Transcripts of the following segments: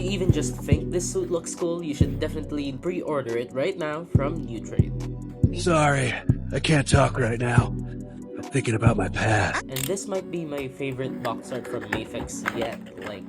you even just think this suit looks cool, you should definitely pre-order it right now from New Trade. Sorry, I can't talk right now. I'm thinking about my past. And this might be my favorite box art from Mafex yet. Like,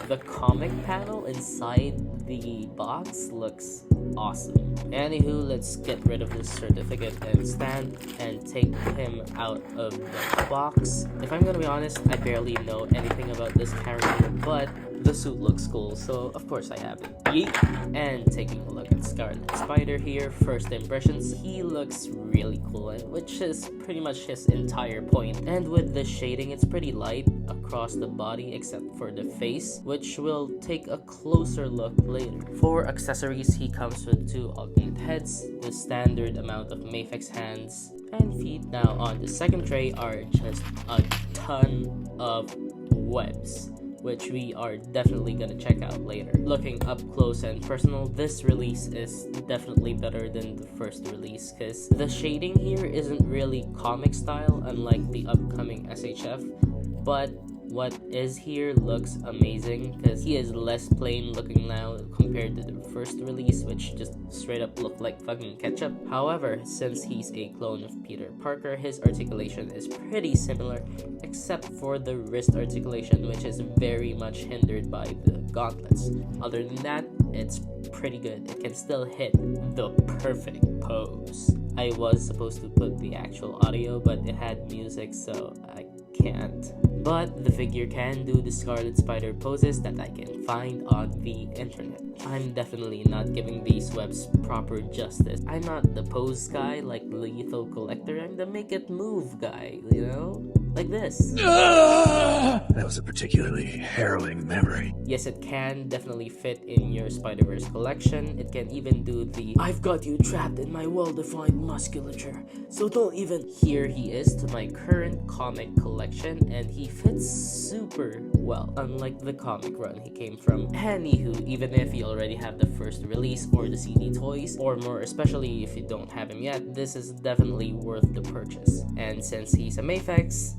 the comic panel inside the box looks awesome. Anywho, let's get rid of this certificate and stand and take him out of the box. If I'm gonna be honest, I barely know anything about this character, but the suit looks cool, so of course I have it. Yeet! And taking a look at Scarlet Spider here, first impressions, he looks really cool, which is pretty much his entire point. And with the shading, it's pretty light across the body except for the face, which we'll take a closer look later. For accessories, he comes with 2 alternate heads, the standard amount of Mafex hands and feet. Now on the second tray are just a ton of webs, which we are definitely gonna check out later. Looking up close and personal, this release is definitely better than the first release because the shading here isn't really comic style unlike the upcoming SHF, but what is here looks amazing because he is less plain looking now compared to the first release, which just straight up looked like fucking ketchup. However, since he's a clone of Peter Parker, his articulation is pretty similar except for the wrist articulation, which is very much hindered by the gauntlets. Other than that, it's pretty good. It can still hit the perfect pose. I was supposed to put the actual audio, but it had music, so I can't. But the figure can do the Scarlet Spider poses that I can find on the internet. I'm definitely not giving these webs proper justice. I'm not the pose guy like Lethal Collector, I'm the make it move guy, you know? Like this. That was a particularly harrowing memory. Yes, it can definitely fit in your Spider-Verse collection. It can even do the I've got you trapped in my well-defined musculature, so don't even. Here he is to my current comic collection, and he fits super well, unlike the comic run he came from. Anywho, even if you already have the first release or the CD toys, or more especially if you don't have him yet, this is definitely worth the purchase. And since he's a Mafex,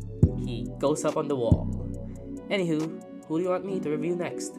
he goes up on the wall. Anywho, who do you want me to review next?